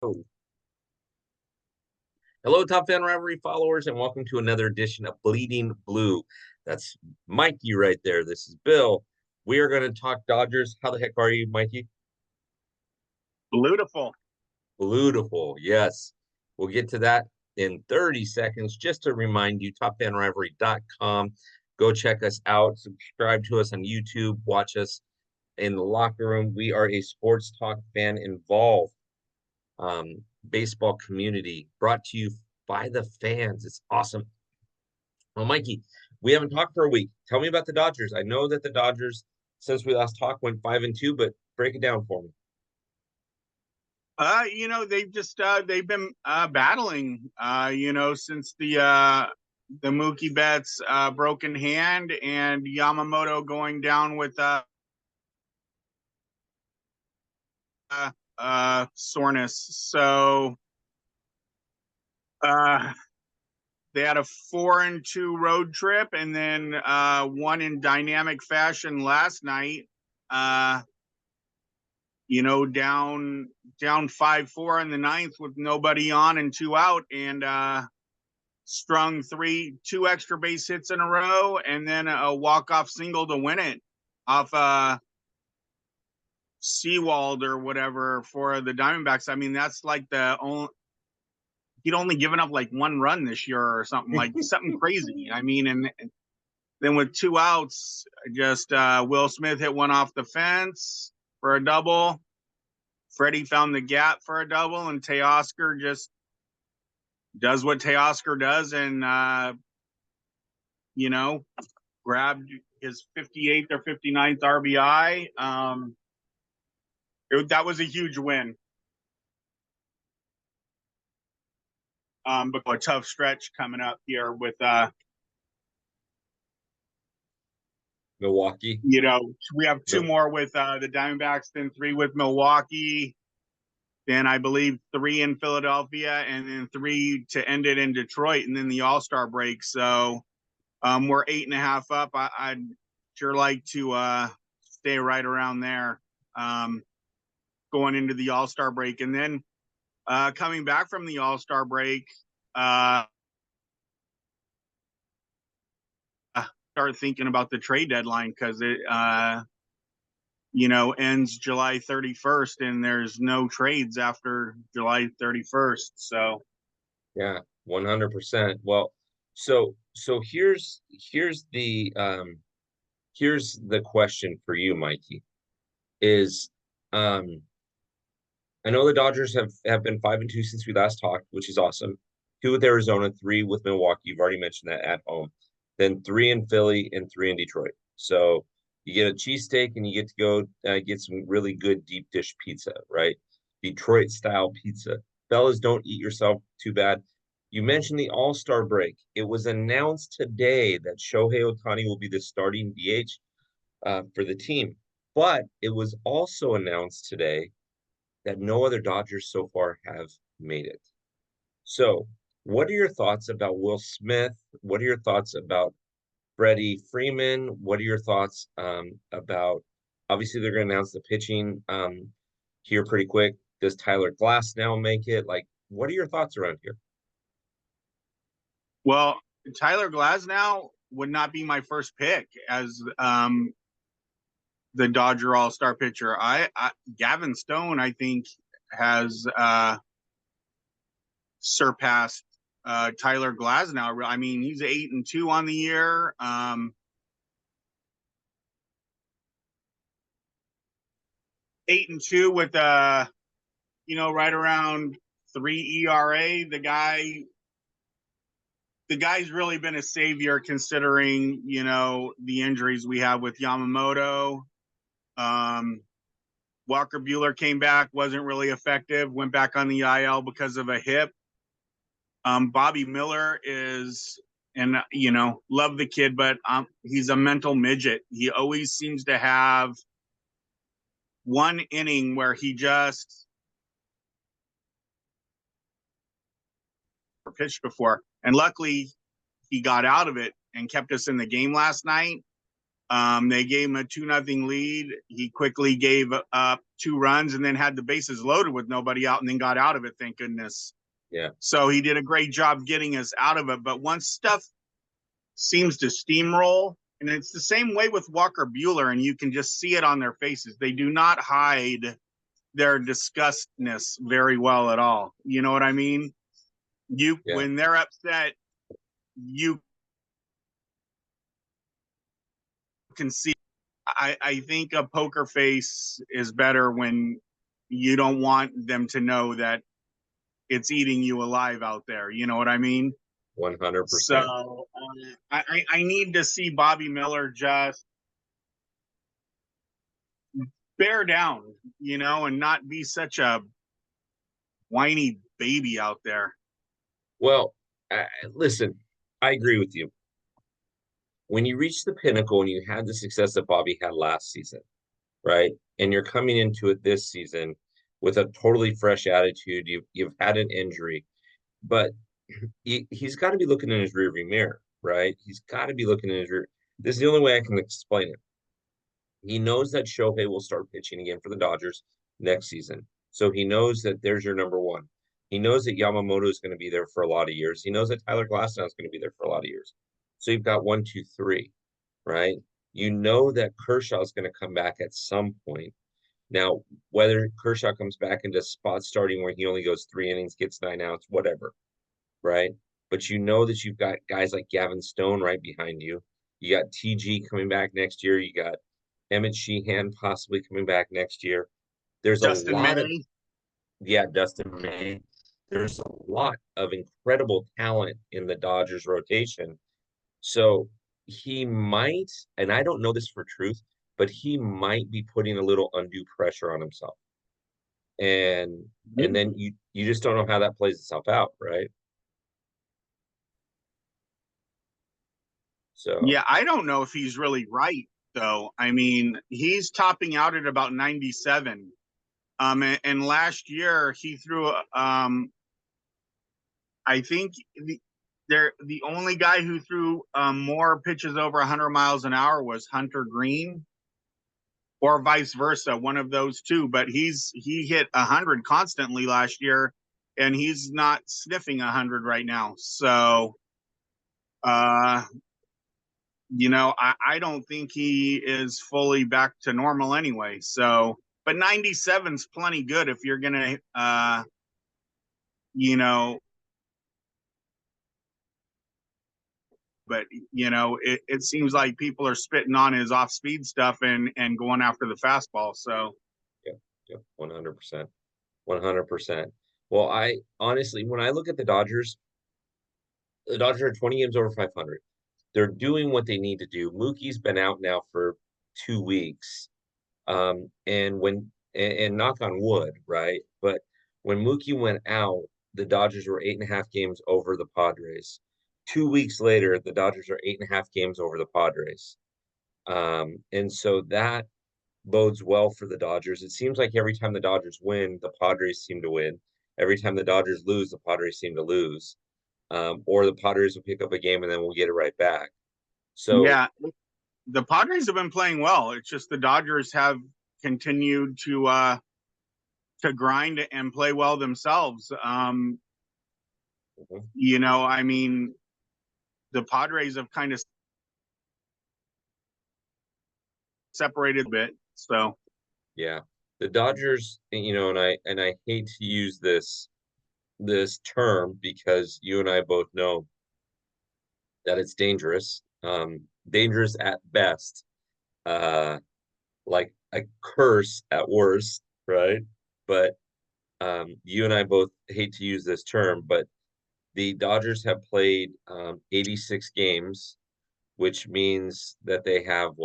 Oh, hello, Top Fan Rivalry followers, and welcome to another edition of Bleeding Blue. That's Mikey right there. This is Bill. We are going to talk Dodgers. How the heck are you, Mikey? Beautiful. Beautiful. Yes. We'll get to that in 30 seconds. Just to remind you, TopFanRivalry.com. Go check us out. Subscribe to us on YouTube. Watch us in the locker room. We are a sports talk fan involved baseball community brought to you by the fans. It's awesome. Well, Mikey, we haven't talked for a week. Tell me about the Dodgers. I know that the Dodgers, since we last talked, went 5-2, but break it down for me. They've been battling since the Mookie Betts broken hand and Yamamoto going down with soreness. So uh they had a 4-2 road trip and then won in dynamic fashion last night. Down 5-4 in the ninth with nobody on and two out, and strung two extra base hits in a row, and then a walk-off single to win it off Seawald or whatever for the Diamondbacks. I mean, that's like the only he'd only given up like one run this year or something like something crazy. I mean, and then with two outs, just Will Smith hit one off the fence for a double. Freddie found the gap for a double, and Teoscar just does what Teoscar does and, grabbed his 58th or 59th RBI. That was a huge win. But a tough stretch coming up here with, Milwaukee. We have two more with the Diamondbacks, then three with Milwaukee. Then I believe three in Philadelphia, and then three to end it in Detroit, and then the All-Star break. So we're 8.5 up. I'd sure like to stay right around there going into the All-Star break. And then coming back from the All-Star break, start thinking about the trade deadline because it ends July 31st, and there's no trades after July 31st. So, Yeah, 100%. Well, so here's the question for you, Mikey, is I know the Dodgers have been 5-2 since we last talked, which is awesome. Two with Arizona, three with Milwaukee. You've already mentioned that at home. Then three in Philly and three in Detroit. So you get a cheesesteak and you get to go get some really good deep dish pizza, right? Detroit style pizza. Fellas, don't eat yourself too bad. You mentioned the All-Star break. It was announced today that Shohei Ohtani will be the starting DH for the team. But it was also announced today that no other Dodgers so far have made it. So, what are your thoughts about Will Smith? What are your thoughts about Freddie Freeman? What are your thoughts about? Obviously, they're going to announce the pitching here pretty quick. Does Tyler Glass now make it? Like, what are your thoughts around here? well, Tyler Glasnow would not be my first pick as the Dodger All-Star pitcher. Gavin Stone, I think, has surpassed Tyler Glasnow. I mean, he's 8-2 on the year. 8-2 with right around 3 ERA. The guy's really been a savior considering the injuries we have with Yamamoto. Walker Buehler came back, wasn't really effective, went back on the IL because of a hip. Bobby Miller is, and love the kid, but he's a mental midget. He always seems to have one inning where he just pitched before, and luckily he got out of it and kept us in the game last night. They gave him a 2-0 lead. He quickly gave up 2 runs and then had the bases loaded with nobody out and then got out of it, thank goodness. Yeah. So he did a great job getting us out of it. But once stuff seems to steamroll, and it's the same way with Walker Buehler, and you can just see it on their faces. They do not hide their disgustness very well at all. You know what I mean? When they're upset, you can see. I think a poker face is better when you don't want them to know that it's eating you alive out there. You know what I mean? 100%. So I need to see Bobby Miller just bear down, and not be such a whiny baby out there. Well, listen, I agree with you. When you reach the pinnacle and you had the success that Bobby had last season, right? And you're coming into it this season with a totally fresh attitude. You've had an injury, but he's got to be looking in his rearview mirror, right? He's got to be looking in his rear. This is the only way I can explain it. He knows that Shohei will start pitching again for the Dodgers next season. So he knows that there's your number one. He knows that Yamamoto is going to be there for a lot of years. He knows that Tyler Glasnow is going to be there for a lot of years. So you've got 1, 2, 3, right? You know that Kershaw is going to come back at some point. Now, whether Kershaw comes back into spot starting where he only goes 3 innings, gets 9 outs, whatever, right? But you know that you've got guys like Gavin Stone right behind you. You got TG coming back next year. You got Emmett Sheehan possibly coming back next year. There's Dustin a lot May. of Dustin May. There's a lot of incredible talent in the Dodgers rotation. So he might, and I don't know this for truth, but he might be putting a little undue pressure on himself. And then you just don't know how that plays itself out, right? So Yeah, I don't know if he's really right though. I mean, he's topping out at about 97. And last year he threw I think the only guy who threw more pitches over 100 miles an hour was Hunter Green, or vice versa, one of those two. But he hit 100 constantly last year, and he's not sniffing 100 right now. So, I don't think he is fully back to normal anyway. So, but 97's plenty good if you're gonna, but it seems like people are spitting on his off speed stuff and going after the fastball. So yeah, 100%. 100%. Well, I honestly, when I look at the Dodgers are 20 games over 500. They're doing what they need to do. Mookie's been out now for 2 weeks. And knock on wood, right? But when Mookie went out, the Dodgers were 8.5 games over the Padres. 2 weeks later, the Dodgers are 8.5 games over the Padres. And so that bodes well for the Dodgers. It seems like every time the Dodgers win, the Padres seem to win. Every time the Dodgers lose, the Padres seem to lose. Or the Padres will pick up a game and then we'll get it right back. So yeah, the Padres have been playing well. It's just the Dodgers have continued to grind and play well themselves. I mean, the Padres have kind of separated a bit. So yeah, the Dodgers, and I hate to use this term because you and I both know that it's dangerous. Dangerous at best, like a curse at worst, right? But you and I both hate to use this term, but the Dodgers have played 86 games, which means that they have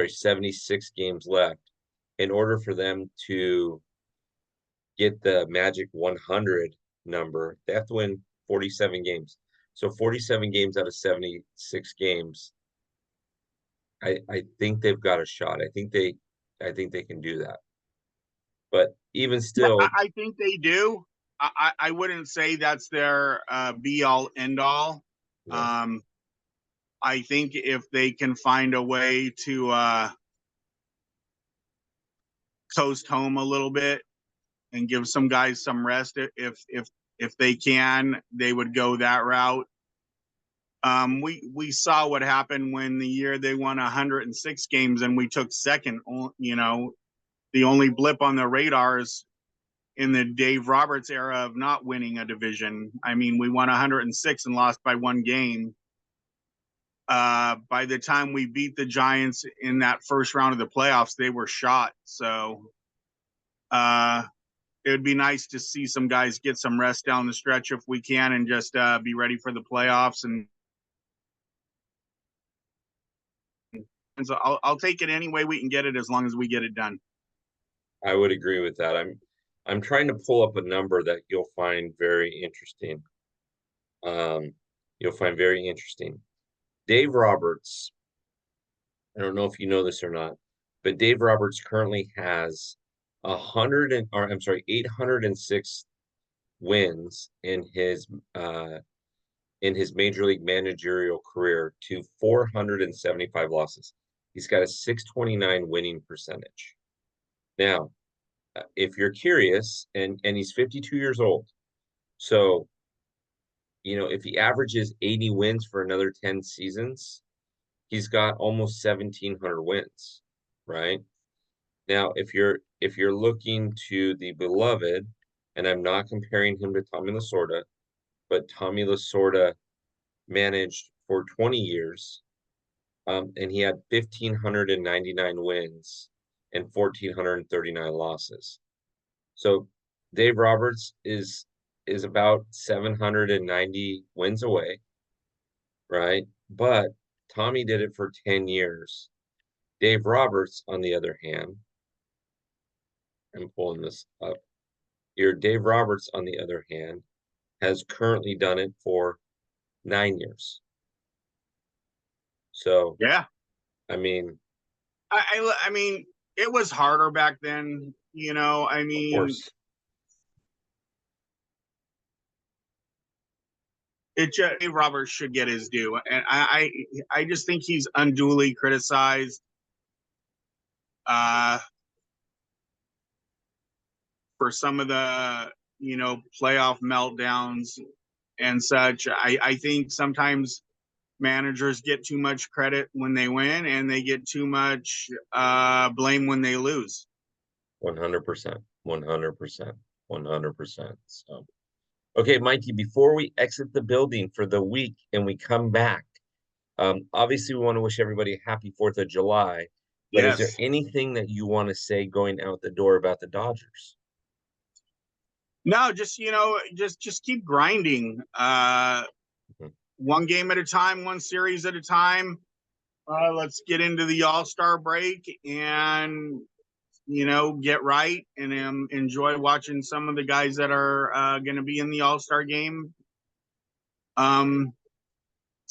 76 games left. In order for them to get the magic 100 number, they have to win 47 games. So 47 games out of 76 games, I think they've got a shot. I think they can do that. But even still, I think they do. I wouldn't say that's their be all end all. no. I think if they can find a way to coast home a little bit and give some guys some rest. If they can, they would go that route. We saw what happened when the year they won 106 games and we took second. You know, the only blip on the radars in the Dave Roberts era of not winning a division. I mean, we won 106 and lost by 1 game. By the time we beat the Giants in that first round of the playoffs, they were shot. So it would be nice to see some guys get some rest down the stretch if we can, and just be ready for the playoffs. And so I'll take it any way we can get it, as long as we get it done. I would agree with that. I'm trying to pull up a number that you'll find very interesting. You'll find very interesting. Dave Roberts, I don't know if you know this or not, but Dave Roberts currently has 806 wins in his major league managerial career to 475 losses. He's got a 629 winning percentage. Now, if you're curious, and he's 52 years old, so if he averages 80 wins for another 10 seasons, he's got almost 1,700 wins, right? Now, if you're looking to the beloved, and I'm not comparing him to Tommy Lasorda, but Tommy Lasorda managed for 20 years, and he had 1,599 wins and 1,439 losses. So Dave Roberts is about 790 wins away, right? But Tommy did it for 10 years. Dave Roberts, on the other hand, I'm pulling this up here. Dave Roberts, on the other hand, has currently done it for 9 years. So yeah, I mean, I mean, it was harder back then. I mean, of course. Dave Roberts should get his due, and I just think he's unduly criticized for some of the playoff meltdowns and such. I think sometimes managers get too much credit when they win, and they get too much blame when they lose. 100%, 100%, 100%. So, okay, Mikey, before we exit the building for the week and we come back, obviously we want to wish everybody a happy 4th of July, but is there Yes. anything that you want to say going out the door about the Dodgers? No, just just keep grinding. One game at a time, one series at a time. Let's get into the All-Star break and get right, and enjoy watching some of the guys that are going to be in the All-Star game. Some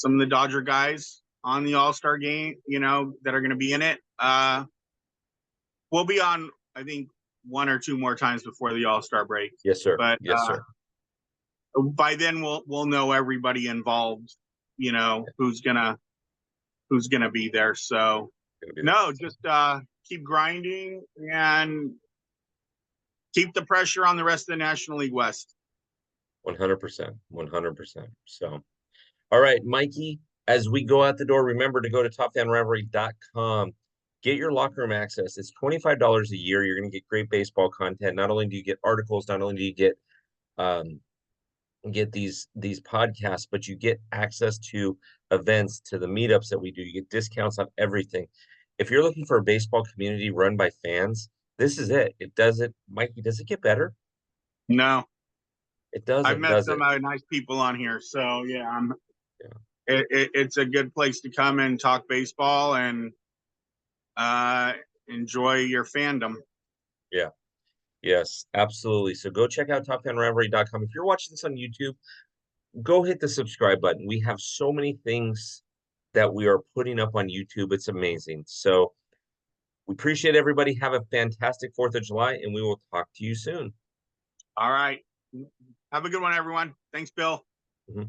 of the Dodger guys on the All-Star game, that are going to be in it. We'll be on, I think, 1 or 2 more times before the All-Star break. Yes, sir. But yes, sir. By then we'll know everybody involved, who's gonna be there. So just keep grinding and keep the pressure on the rest of the National League West. 100%, 100%. So, all right, Mikey, as we go out the door, remember to go to TopFanRivalry.com. Get your locker room access. It's $25 a year. You're going to get great baseball content. Not only do you get articles, not only do you get these podcasts, but you get access to events, to the meetups that we do. You get discounts on everything. If you're looking for a baseball community run by fans, this is it. Mikey, does it get better? No, it doesn't. I've met some nice people on here, so yeah, it's a good place to come and talk baseball and enjoy your fandom. Yeah. Yes, absolutely. So go check out TopFanRivalry.com. If you're watching this on YouTube, go hit the subscribe button. We have so many things that we are putting up on YouTube. It's amazing. So we appreciate everybody. Have a fantastic 4th of July, and we will talk to you soon. All right. Have a good one, everyone. Thanks, Bill. Mm-hmm.